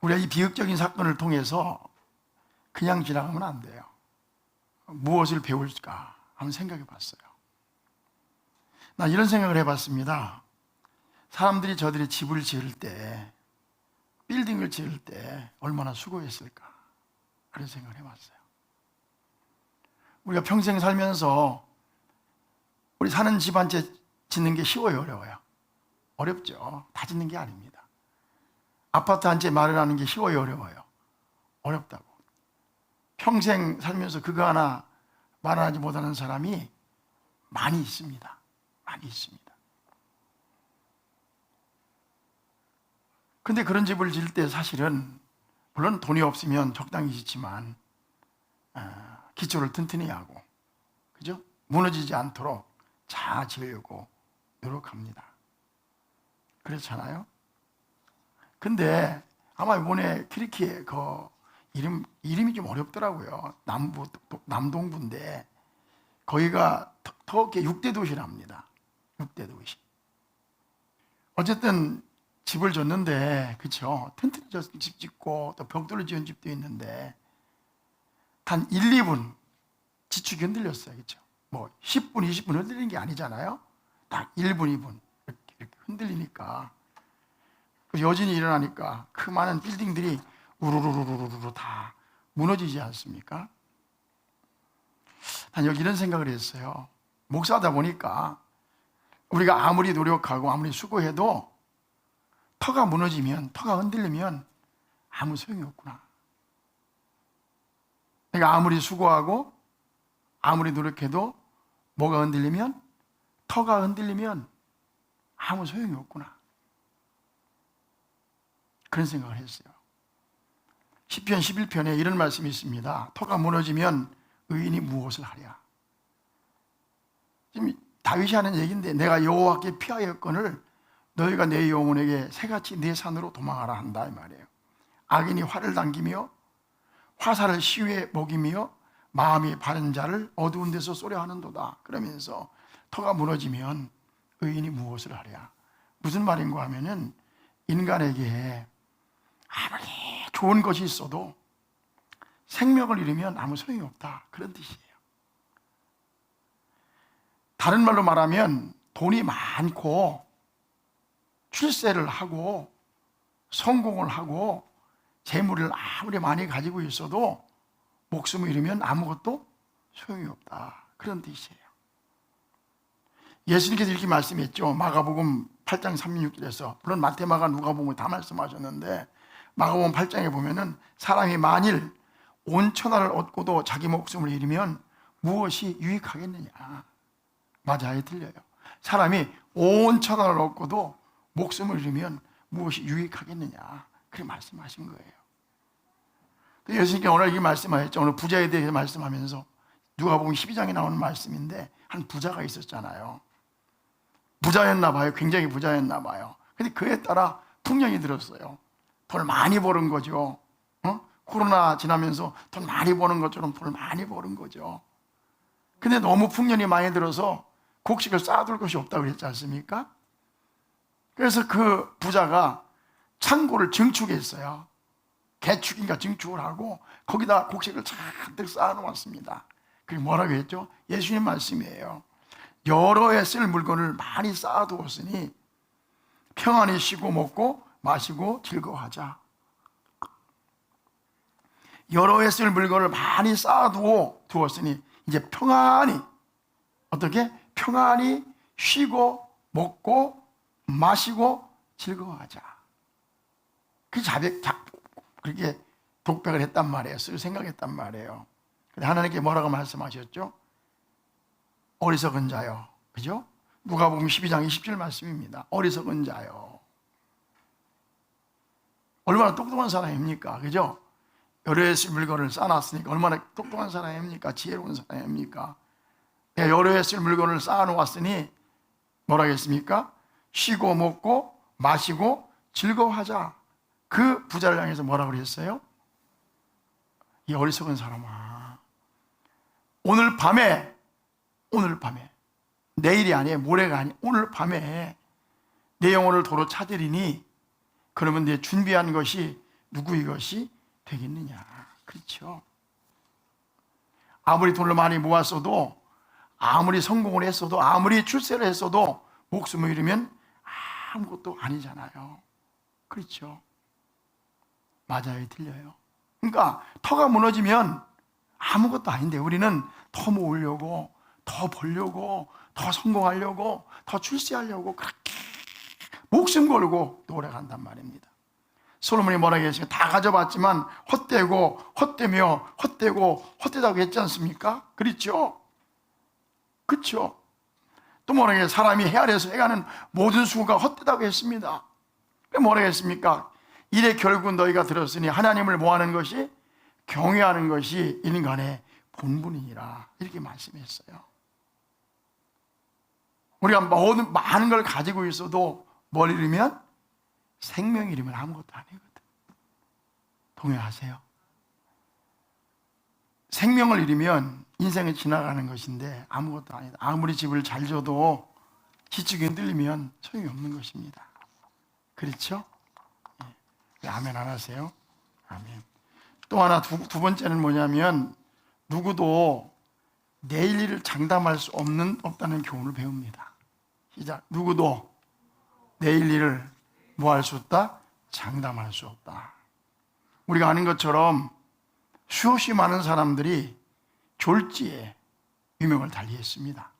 우리가 이 비극적인 사건을 통해서 그냥 지나가면 안 돼요. 무엇을 배울까 한번 생각해 봤어요. 나 이런 생각을 해봤습니다. 사람들이 저들이 집을 지을 때, 빌딩을 지을 때 얼마나 수고했을까 그런 생각을 해봤어요. 우리가 평생 살면서 우리 사는 집 한 채 짓는 게 쉬워요, 어려워요? 어렵죠. 다 짓는 게 아닙니다. 아파트 한 채 마련하는 게 쉬워요, 어려워요? 어렵다고. 평생 살면서 그거 하나 마련하지 못하는 사람이 많이 있습니다. 많이 있습니다. 근데 그런 집을 지을 때 사실은 물론 돈이 없으면 적당히 짓지만 기초를 튼튼히 하고, 그죠? 무너지지 않도록 잘 지으려고 노력합니다. 그렇잖아요? 근데 아마 이번에 키르키에 그 이름이 좀 어렵더라고요. 남동부인데 거기가 터키의 6대 도시랍니다. 6대 도시. 어쨌든 집을 줬는데, 그렇죠? 튼튼히 집 짓고 또 벽돌로 지은 집도 있는데 단 1, 2분 지축이 흔들렸어요. 그렇죠? 뭐 10분, 20분 흔들리는 게 아니잖아요. 딱 1분, 2분 이렇게 흔들리니까, 여진이 일어나니까 그 많은 빌딩들이 우르르르르르 다 무너지지 않습니까? 난 여기 이런 생각을 했어요. 목사다 보니까 우리가 아무리 노력하고 아무리 수고해도 터가 무너지면, 터가 흔들리면 아무 소용이 없구나. 내가 아무리 수고하고 아무리 노력해도 뭐가 흔들리면, 터가 흔들리면 아무 소용이 없구나. 그런 생각을 했어요. 시편 11편에 이런 말씀이 있습니다. 터가 무너지면 의인이 무엇을 하랴. 지금 다윗이 하는 얘기인데, 내가 여호와께 피하였거늘 너희가 내 영혼에게 새같이 내 산으로 도망하라 한다 이 말이에요. 악인이 활을 당기며 화살을 시위에 먹이며 마음이 바른 자를 어두운 데서 쏘려 하는도다. 그러면서 터가 무너지면 의인이 무엇을 하랴. 무슨 말인가 하면은 인간에게 아무리 좋은 것이 있어도 생명을 잃으면 아무 소용이 없다, 그런 뜻이에요. 다른 말로 말하면 돈이 많고 출세를 하고 성공을 하고 재물을 아무리 많이 가지고 있어도 목숨을 잃으면 아무것도 소용이 없다, 그런 뜻이에요. 예수님께서 이렇게 말씀했죠. 마가복음 8장 36절에서, 물론 마태마가 누가복음 다 말씀하셨는데 마가복음 8장에 보면은 사람이 만일 온 천하를 얻고도 자기 목숨을 잃으면 무엇이 유익하겠느냐. 맞아요, 틀려요. 사람이 온 천하를 얻고도 목숨을 잃으면 무엇이 유익하겠느냐, 그렇게 말씀하신 거예요. 예수님께서 오늘 이렇게 말씀하셨죠. 오늘 부자에 대해서 말씀하면서 누가복음 12장에 나오는 말씀인데, 한 부자가 있었잖아요. 부자였나 봐요. 굉장히 부자였나 봐요. 근데 그에 따라 풍년이 들었어요. 돈을 많이 버는 거죠. 코로나 지나면서 돈 많이 버는 것처럼 돈을 많이 버는 거죠. 근데 너무 풍년이 많이 들어서 곡식을 쌓아둘 것이 없다고 그랬지 않습니까? 그래서 그 부자가 창고를 증축했어요. 개축인가 증축을 하고 거기다 곡식을 잔뜩 쌓아놓았습니다. 그게 뭐라고 했죠? 예수님 말씀이에요. 여러 해 쓸 물건을 많이 쌓아두었으니 평안히 쉬고 먹고 마시고 즐거워하자. 여러 해 쓸 물건을 많이 쌓아두었으니 이제 평안히, 어떻게? 평안히 쉬고 먹고 마시고 즐거워하자. 그렇게 독백을 했단 말이에요. 생각했단 말이에요. 근데 하나님께 뭐라고 말씀하셨죠? 어리석은 자요. 그죠? 누가복음 12장 20절 말씀입니다. 어리석은 자요. 얼마나 똑똑한 사람입니까? 그죠? 여러 해 쓸 물건을 쌓아놨으니까 얼마나 똑똑한 사람입니까? 지혜로운 사람입니까? 여러 해 쓸 물건을 쌓아놓았으니 뭐라 했습니까? 쉬고 먹고 마시고 즐거워하자. 그 부자를 향해서 뭐라고 그랬어요? 이 어리석은 사람아, 오늘 밤에, 내일이 아니에요, 모레가 아니에요, 오늘 밤에 내 영혼을 도로 찾으리니 그러면 내 준비한 것이 누구의 것이 되겠느냐. 그렇죠. 아무리 돈을 많이 모았어도, 아무리 성공을 했어도, 아무리 출세를 했어도 목숨을 잃으면 아무것도 아니잖아요. 그렇죠. 맞아요, 틀려요. 그러니까 터가 무너지면 아무것도 아닌데 우리는 더 모으려고, 더 벌려고, 더 성공하려고, 더 출세하려고 그렇게 목숨 걸고 노력한단 말입니다. 솔로몬이 뭐라고 했어요? 다 가져봤지만 헛되고 헛되며 헛되고 헛되다고 했지 않습니까? 그렇죠? 그렇죠? 또 뭐라고 해요? 사람이 해 아래에서 해가는 모든 수고가 헛되다고 했습니다. 뭐라고 했습니까? 이래 결국 너희가 들었으니 하나님을 모하는 것이 경외하는 것이 인간의 본분이니라, 이렇게 말씀했어요. 우리가 많은 걸 가지고 있어도 뭘 잃으면? 생명 잃으면 아무것도 아니거든. 동의하세요? 생명을 잃으면 인생은 지나가는 것인데 아무것도 아니다. 아무리 집을 잘 줘도 지축이 흔들리면 소용이 없는 것입니다. 그렇죠? 예. 아멘 안 하세요? 아멘. 또 하나 두 번째는 뭐냐면, 누구도 내일 일을 장담할 수 없다는 교훈을 배웁니다. 시작. 누구도 내일 일을 뭐 할 수 없다? 장담할 수 없다. 우리가 아는 것처럼 수없이 많은 사람들이 졸지에 유명을 달리했습니다.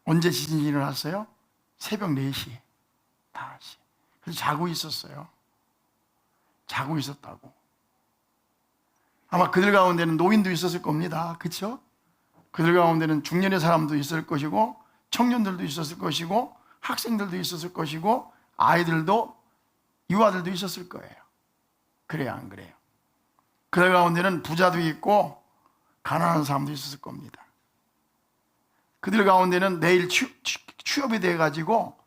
언제 지진이 일어났어요? 새벽 4시에, 5시. 그래서 자고 있었어요. 자고 있었다고. 아마 그들 가운데는 노인도 있었을 겁니다. 그렇죠? 그들 가운데는 중년의 사람도 있을 것이고, 청년들도 있었을 것이고, 학생들도 있었을 것이고, 아이들도, 유아들도 있었을 거예요. 그래요, 안 그래요? 그들 가운데는 부자도 있고 가난한 사람도 있었을 겁니다. 그들 가운데는 내일 취업이 돼가지고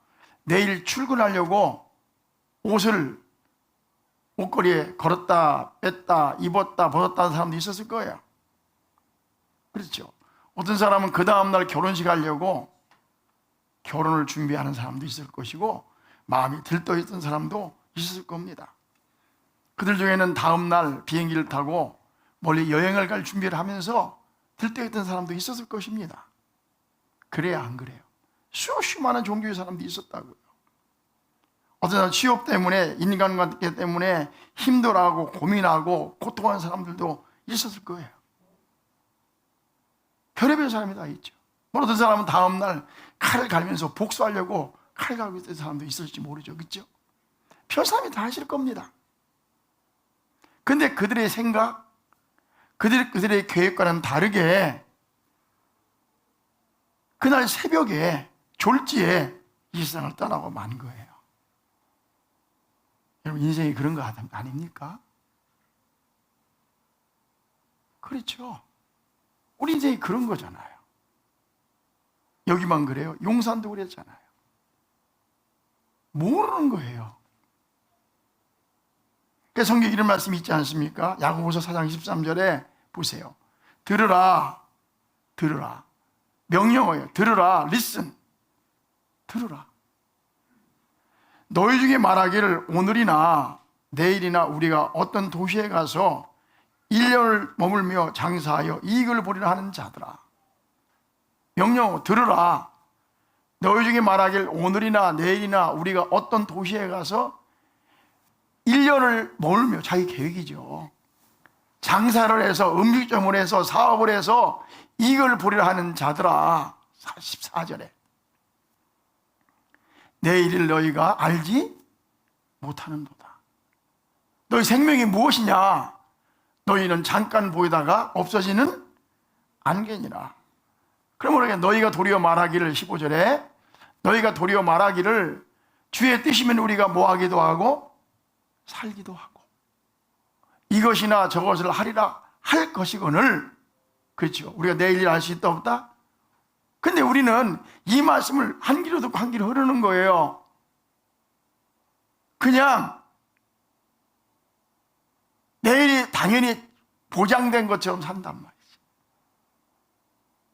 내일 출근하려고 옷걸이에 걸었다 뺐다 입었다 벗었다 하는 사람도 있었을 거예요. 그렇죠? 어떤 사람은 그 다음날 결혼식 하려고 결혼을 준비하는 사람도 있을 것이고, 마음이 들떠있던 사람도 있었을 겁니다. 그들 중에는 다음날 비행기를 타고 멀리 여행을 갈 준비를 하면서 들떠있던 사람도 있었을 것입니다. 그래야 안 그래요? 수없이 많은 종교의 사람도 있었다고요. 어떤 사람 취업 때문에, 인간관계 때문에 힘들어하고 고민하고 고통하는 사람들도 있었을 거예요. 별의별 사람이 다 있죠. 어떤 사람은 다음날 칼을 갈면서 복수하려고 칼 갈고 있던 사람도 있을지 모르죠. 그렇죠? 별 사람이 다 하실 겁니다. 근데 그들의 생각, 그들의 계획과는 다르게 그날 새벽에 졸지에 이 세상을 떠나고 만 거예요. 여러분, 인생이 그런 거 아닙니까? 그렇죠. 우리 인생이 그런 거잖아요. 여기만 그래요? 용산도 그랬잖아요. 모르는 거예요. 그래서 성경에 이런 말씀이 있지 않습니까? 야고보서 4장 13절에 보세요. 들으라, 들으라. 명령어예요. 들으라, listen. 들으라. 너희 중에 말하기를 오늘이나 내일이나 우리가 어떤 도시에 가서 1년을 머물며 장사하여 이익을 보리라 하는 자들아. 명령어, 들으라. 너희 중에 말하길 오늘이나 내일이나 우리가 어떤 도시에 가서 1년을 머물며, 자기 계획이죠. 장사를 해서, 음식점을 해서, 사업을 해서 이익을 보리라 하는 자들아. 14절에 내일을 너희가 알지 못하는도다. 너희 생명이 무엇이냐? 너희는 잠깐 보이다가 없어지는 안개니라. 그러므로 너희가 도리어 말하기를, 15절에 너희가 도리어 말하기를 주의 뜻이면 우리가 뭐하기도 하고 살기도 하고 이것이나 저것을 하리라 할 것이거늘. 그렇죠? 우리가 내일 일 알 수 있다 없다? 근데 우리는 이 말씀을 한 귀로 듣고 한 귀로 흐르는 거예요. 그냥 내일이 당연히 보장된 것처럼 산단 말이지.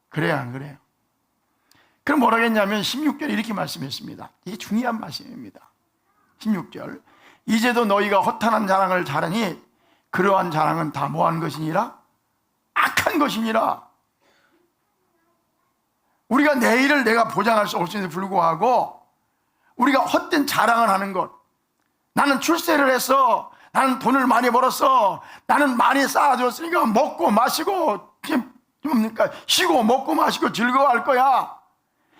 그래요, 안 그래요? 그럼 뭐라고 했냐면 16절에 이렇게 말씀했습니다. 이게 중요한 말씀입니다. 16절 이제도 너희가 허탄한 자랑을 잘하니 그러한 자랑은 다 뭐한 것이니라? 악한 것이니라. 우리가 내일을 내가 보장할 수 없음에도 불구하고 우리가 헛된 자랑을 하는 것, 나는 출세를 했어, 나는 돈을 많이 벌었어, 나는 많이 쌓아줬으니까 먹고 마시고 뭡니까? 쉬고 먹고 마시고 즐거워할 거야.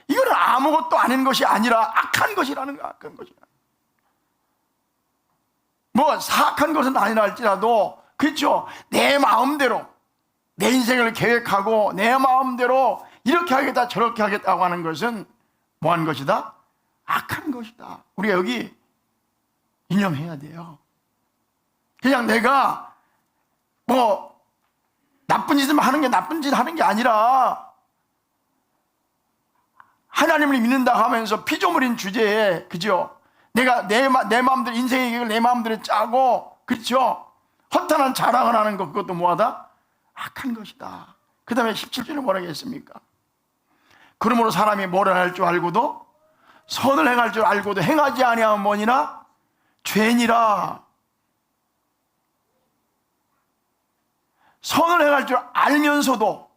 이거는 아무것도 아닌 것이 아니라 악한 것이라는 거야. 악한 것이야. 뭐 사악한 것은 아니라 할지라도, 그렇죠, 내 마음대로 내 인생을 계획하고 내 마음대로 이렇게 하겠다 저렇게 하겠다고 하는 것은 뭐한 것이다? 악한 것이다. 우리가 여기 이념해야 돼요. 그냥 내가 뭐 나쁜 짓을 하는 게 나쁜 짓 하는 게 아니라 하나님을 믿는다 하면서 피조물인 주제에, 그죠, 내가 내 마음대로 인생의 계획을 내 마음대로 짜고, 그렇죠, 허탄한 자랑을 하는 것, 그것도 뭐하다? 악한 것이다. 그 다음에 17절에 뭐라고 했습니까? 그러므로 사람이 뭐를 할 줄 알고도 선을 행할 줄 알고도 행하지 아니하면 뭐니라? 죄니라. 선을 행할 줄 알면서도,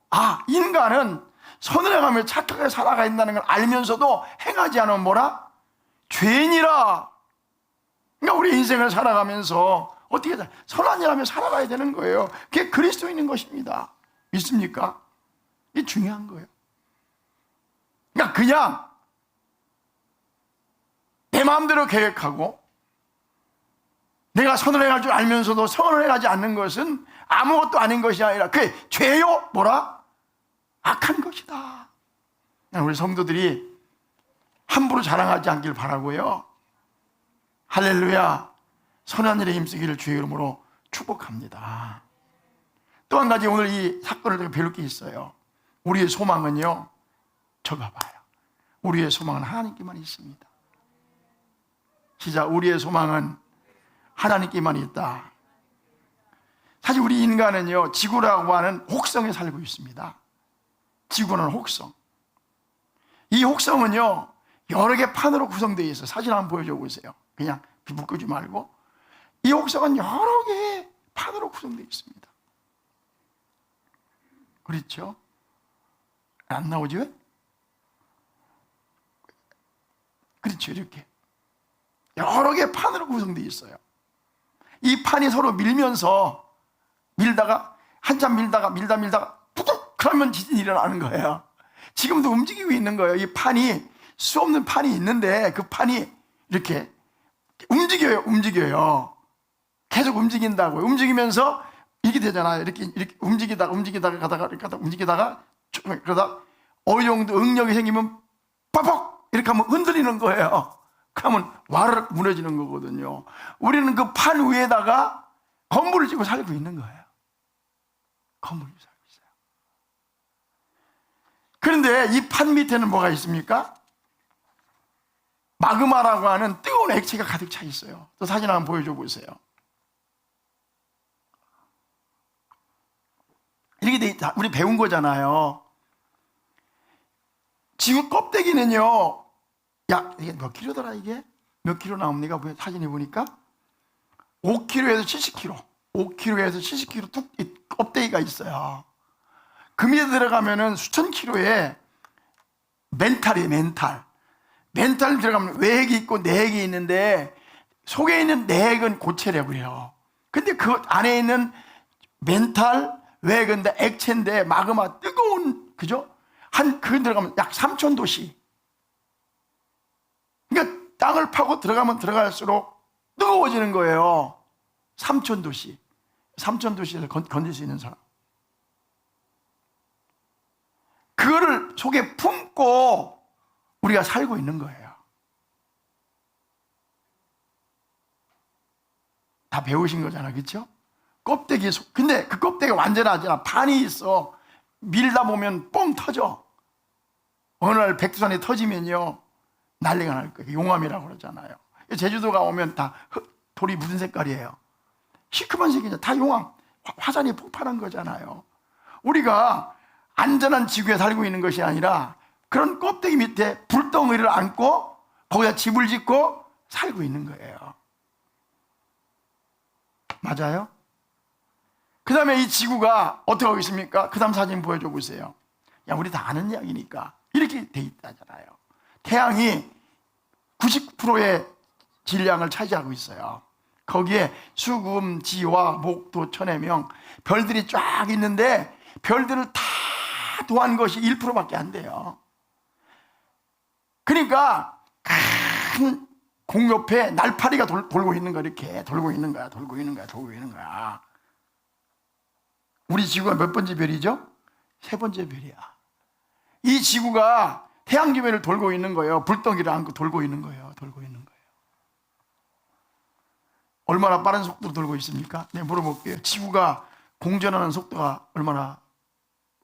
인간은 선을 행하며 착하게 살아가야 된다는 걸 알면서도 행하지 않으면 뭐라? 죄니라. 그러니까 우리 인생을 살아가면서 어떻게 선한 일 하며 살아가야 되는 거예요. 그게 그리스도인인 것입니다. 믿습니까? 이게 중요한 거예요. 그러니까 그냥 내 마음대로 계획하고 내가 선을 행할 줄 알면서도 선을 행하지 않는 것은 아무것도 아닌 것이 아니라 그게 죄요? 뭐라? 악한 것이다. 우리 성도들이 함부로 자랑하지 않길 바라고요. 할렐루야. 선한 일에 힘쓰기를 주의 이름으로 축복합니다. 또 한 가지 오늘 이 사건을 통해 배울 게 있어요. 우리의 소망은요, 저가 봐요. 우리의 소망은 하나님께만 있습니다. 시작. 우리의 소망은 하나님께만 있다. 사실 우리 인간은요, 지구라고 하는 혹성에 살고 있습니다. 지구는 혹성. 이 혹성은요, 여러 개 판으로 구성되어 있어요. 사진 한번 보여줘 보세요. 그냥 비부 끄지 말고. 이 혹성은 여러 개의 판으로 구성되어 있습니다. 그렇죠? 안 나오지 왜? 그렇죠. 이렇게 여러 개의 판으로 구성되어 있어요. 이 판이 서로 밀다가 한참 밀다가 뚝 그러면 지진이 일어나는 거예요. 지금도 움직이고 있는 거예요. 이 판이, 수 없는 판이 있는데 그 판이 이렇게 움직여요. 계속 움직인다고요. 움직이면서 이렇게 되잖아요. 이렇게 움직이다가 그러다 어느 정도 응력이 생기면 빡빡 이렇게 하면 흔들리는 거예요. 그러면 와르르 무너지는 거거든요. 우리는 그 판 위에다가 건물을 짓고 살고 있는 거예요. 건물을 살고 있어요. 그런데 이 판 밑에는 뭐가 있습니까? 마그마라고 하는 뜨거운 액체가 가득 차 있어요. 또 사진 한번 보여줘 보세요. 이렇게 우리 배운 거잖아요. 지구 껍데기는요, 이게 몇 킬로더라, 이게? 몇 킬로 나옵니까? 사진에 보니까 5킬로에서 70킬로, 5킬로에서 70킬로 뚝 껍데기가 있어요. 그 밑에 들어가면은 수천 킬로의 멘탈이에요. 멘탈 들어가면 외핵이 있고 내핵이 있는데 속에 있는 내핵은 고체라고 그래요. 근데 그 안에 있는 멘탈, 외핵은 액체인데 마그마 뜨거운, 그죠? 그 들어가면 약 3,000도씨. 그러니까 땅을 파고 들어가면 들어갈수록 뜨거워지는 거예요. 3,000도씨. 3,000도씨를 건질 수 있는 사람. 그거를 속에 품고 우리가 살고 있는 거예요. 다 배우신 거잖아, 그렇죠? 껍데기, 근데 그 껍데기가 완전하지 않아. 판이 있어. 밀다 보면 뻥 터져. 어느 날 백두산이 터지면요, 난리가 날 거예요. 용암이라고 그러잖아요. 제주도가 오면 다 돌이 무슨 색깔이에요? 시커먼 색이죠. 다 용암, 화산이 폭발한 거잖아요. 우리가 안전한 지구에 살고 있는 것이 아니라 그런 껍데기 밑에 불덩어리를 안고 거기다 집을 짓고 살고 있는 거예요. 맞아요? 그 다음에 이 지구가 어떻게 하고 있습니까? 그 다음 사진 보여줘 보세요. 야, 우리 다 아는 이야기니까. 이렇게 돼 있다잖아요. 태양이 90%의 질량을 차지하고 있어요. 거기에 수금, 지화, 목도, 천해명 별들이 쫙 있는데 별들을 다 도한 것이 1%밖에 안 돼요. 그러니까 큰 공옆에 날파리가 돌고 있는 거, 이렇게 돌고 있는 거야. 우리 지구가 몇 번째 별이죠? 세 번째 별이야. 이 지구가 태양 주변을 돌고 있는 거예요. 불덩이를 안고 돌고 있는 거예요. 얼마나 빠른 속도로 돌고 있습니까? 네, 물어볼게요. 지구가 공전하는 속도가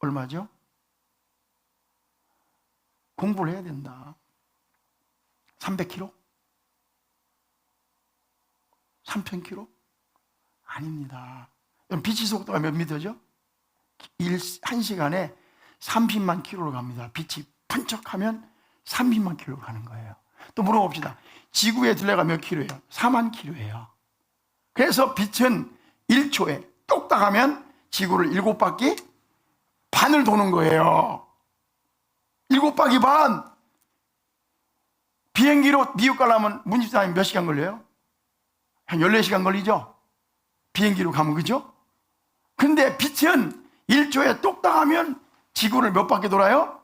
얼마죠? 공부를 해야 된다. 300km? 3000km? 아닙니다. 빛의 속도가 몇 미터죠? 1시간에 30만 킬로로 갑니다. 빛이 번쩍하면 30만 킬로로 가는 거예요. 또 물어봅시다. 지구의 둘레가 몇 킬로예요? 4만 킬로예요. 그래서 빛은 1초에 똑딱 하면 지구를 7바퀴 반을 도는 거예요. 7바퀴 반! 비행기로 미국 가려면 문집사님 몇 시간 걸려요? 한 14시간 걸리죠? 비행기로 가면, 그죠? 근데 빛은 1초에 똑딱 하면 지구를 몇 바퀴 돌아요?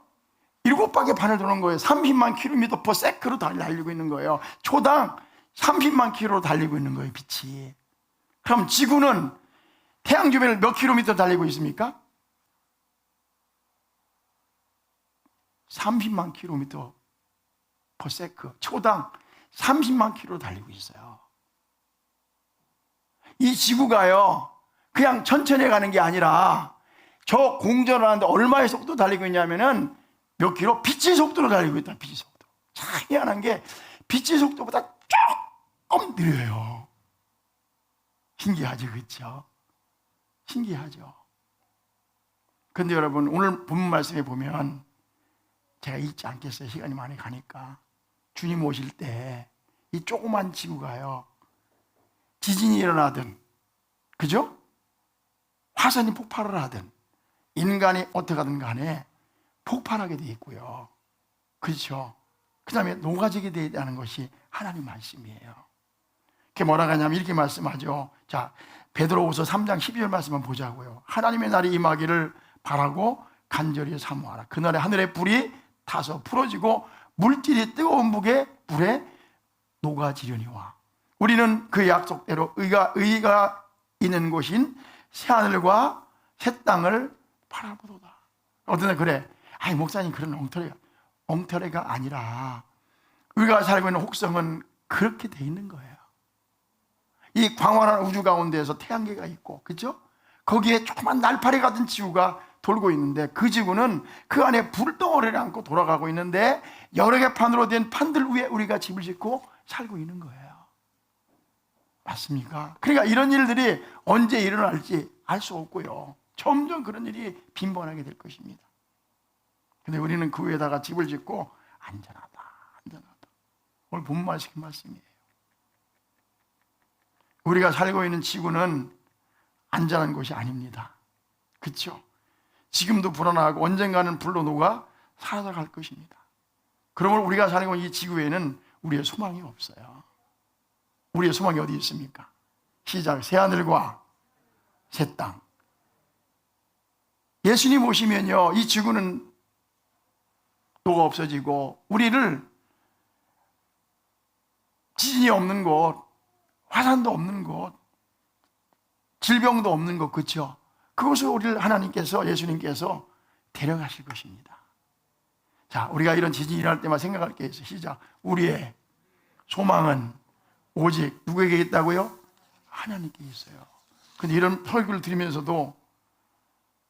7바퀴 반을 도는 거예요. 30만 킬로미터 퍼 세크로 달리고 있는 거예요. 초당 30만 킬로로 달리고 있는 거예요, 빛이. 그럼 지구는 태양 주변을 몇 킬로미터 달리고 있습니까? 30만 킬로미터 퍼 세크, 초당 30만 킬로 달리고 있어요. 이 지구가요, 그냥 천천히 가는 게 아니라 저 공전을 하는데 얼마의 속도 달리고 있냐면은 몇 킬로? 빛의 속도로 달리고 있다. 빛의 속도. 참 희한한 게 빛의 속도보다 조금 느려요. 신기하죠, 그렇죠? 신기하죠. 근데 여러분, 오늘 본문 말씀에 보면 제가 읽지 않겠어요. 시간이 많이 가니까. 주님 오실 때 이 조그만 지구가요, 지진이 일어나든, 그죠? 화산이 폭발을 하든, 인간이 어떻게 하든 간에 폭발하게 돼 있고요. 그렇죠? 그 다음에 녹아지게 되는 것이 하나님 말씀이에요. 그게 뭐라고 하냐면 이렇게 말씀하죠. 자, 베드로후서 3장 12절 말씀만 보자고요. 하나님의 날이 임하기를 바라고 간절히 사모하라. 그날에 하늘의 불이 타서 풀어지고 물질이 뜨거운 불에 녹아지려니와. 우리는 그 약속대로 의가 있는 곳인 새하늘과 새 땅을 바라보도다. 어떤 애 그래, 아니 목사님 그런 엉터리가 아니라 우리가 살고 있는 혹성은 그렇게 돼 있는 거예요. 이 광활한 우주 가운데에서 태양계가 있고, 그렇죠? 거기에 조그만 날파리 같은 지구가 돌고 있는데 그 지구는 그 안에 불덩어리를 안고 돌아가고 있는데 여러 개 판으로 된 판들 위에 우리가 집을 짓고 살고 있는 거예요. 맞습니까? 그러니까 이런 일들이 언제 일어날지 알 수 없고요. 점점 그런 일이 빈번하게 될 것입니다. 근데 우리는 그 위에다가 집을 짓고 안전하다. 오늘 본문 말씀이에요. 우리가 살고 있는 지구는 안전한 곳이 아닙니다. 그렇죠? 지금도 불안하고 언젠가는 불로 녹아 사라져갈 것입니다. 그러면 우리가 살고 있는 이 지구에는 우리의 소망이 없어요. 우리의 소망이 어디 있습니까? 시작, 새하늘과 새 땅. 예수님 오시면요, 이 지구는 녹아 없어지고 우리를 지진이 없는 곳, 화산도 없는 곳, 질병도 없는 곳, 그렇죠? 그곳을 우리를 하나님께서, 예수님께서 데려가실 것입니다. 자, 우리가 이런 지진이 일어날 때마다 생각할 게 있어요. 시작. 우리의 소망은 오직 누구에게 있다고요? 하나님께 있어요. 근데 이런 설교를 들으면서도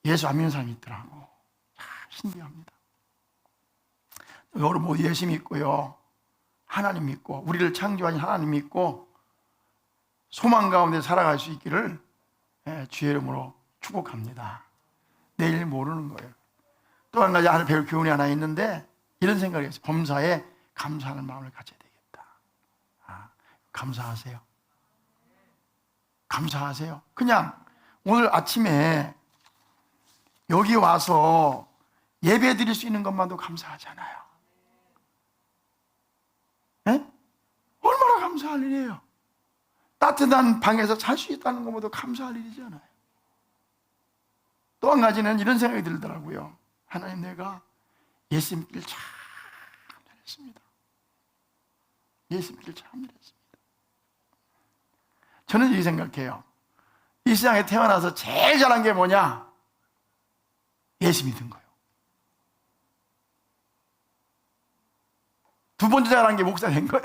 예수 안 믿는 사람이 있더라고. 신기합니다. 여러분 모두 예수 믿고요, 하나님 믿고 우리를 창조하신 하나님 믿고 소망 가운데 살아갈 수 있기를 주의 이름으로 축복합니다. 내일 모르는 거예요. 또 한 가지 하나 배울 교훈이 하나 있는데 이런 생각이 있어요. 범사에 감사하는 마음을 가져야 되겠다. 감사하세요. 감사하세요. 그냥 오늘 아침에 여기 와서 예배 드릴 수 있는 것만도 감사하잖아요. 네? 얼마나 감사할 일이에요. 따뜻한 방에서 잘 수 있다는 것보다 감사할 일이잖아요. 또 한 가지는 이런 생각이 들더라고요. 하나님, 내가 예수 믿길 참 잘했습니다. 예수 믿길 참 잘했습니다. 저는 이렇게 생각해요. 이 세상에 태어나서 제일 잘한 게 뭐냐? 예수 믿은 거예요. 두 번째 잘한 게 목사 된 거예요.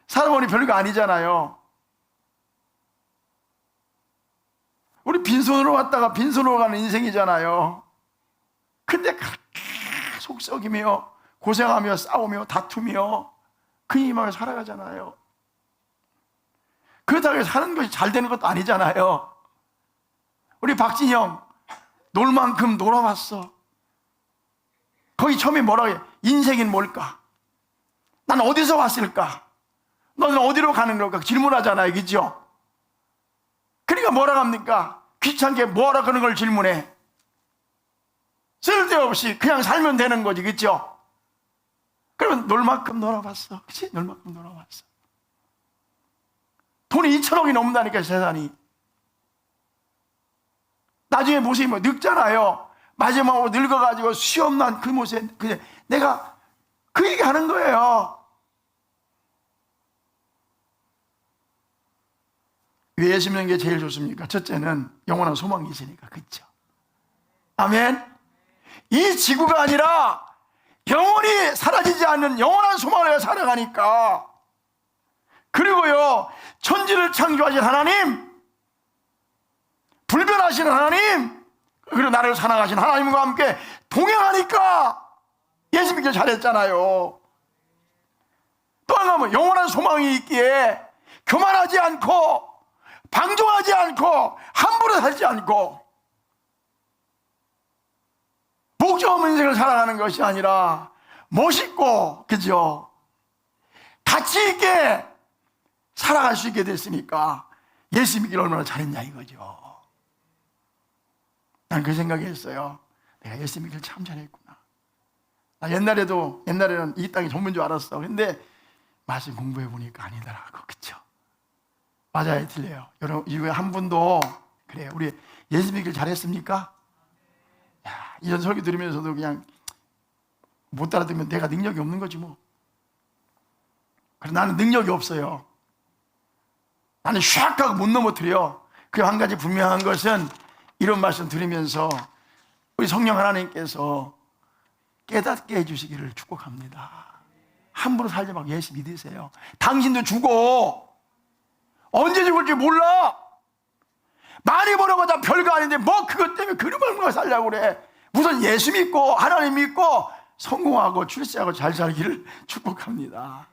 살아보니 별거 아니잖아요. 우리 빈손으로 왔다가 빈손으로 가는 인생이잖아요. 근데 그렇게 속썩이며 고생하며 싸우며 다투며 그 힘을 살아가잖아요. 그렇다고 해서 사는 것이 잘 되는 것도 아니잖아요. 우리 박진영 놀 만큼 놀아봤어. 거기 처음에 뭐라고 해? 인생은 뭘까? 난 어디서 왔을까? 너는 어디로 가는 걸까? 질문하잖아요. 그죠? 그러니까 뭐라 합니까? 귀찮게 뭐라 그런 걸 질문해. 쓸데없이 그냥 살면 되는 거지. 그죠? 그러면 놀 만큼 놀아봤어. 그치? 놀 만큼 놀아봤어. 돈이 2천억이 넘는다니까, 세상이. 나중에 모습이 뭐 늙잖아요. 마지막으로 늙어가지고 수염난 그 모습에 그냥 내가 그 얘기 하는 거예요. 왜 예수 믿는 게 제일 좋습니까? 첫째는 영원한 소망이 있으니까. 그렇죠? 아멘. 이 지구가 아니라 영원히 사라지지 않는 영원한 소망을 살아가니까. 그리고요, 천지를 창조하신 하나님, 불변하신 하나님, 그리고 나를 사랑하신 하나님과 함께 동행하니까 예수 믿기 잘했잖아요. 또 하나는 영원한 소망이 있기에 교만하지 않고 방종하지 않고 함부로 살지 않고 목적 없는 인생을 살아가는 것이 아니라 멋있고, 그죠? 가치 있게 살아갈 수 있게 됐으니까 예수 믿기를 얼마나 잘했냐 이거죠. 난 그 생각했어요. 내가 예수 믿기를 참 잘했구나. 나 옛날에는 이 땅이 전부인 줄 알았어. 근데 말씀 공부해 보니까 아니더라고. 그쵸? 맞아요, 틀려요. 여러분, 이후에 한 분도 그래요. 우리 예수 믿기를 잘했습니까? 야, 이런 설교 들으면서도 그냥 못 따라들으면 내가 능력이 없는 거지 뭐. 그래서 나는 능력이 없어요. 나는 샥 하고 못 넘어뜨려. 그 한 가지 분명한 것은 이런 말씀 들으면서 우리 성령 하나님께서 깨닫게 해주시기를 축복합니다. 함부로 살지 말고 예수 믿으세요. 당신도 죽어. 언제 죽을지 몰라. 많이 벌어봐야 별거 아닌데 뭐 그것 때문에 그런 얼마나 살려고 그래. 우선 예수 믿고 하나님 믿고 성공하고 출세하고 잘 살기를 축복합니다.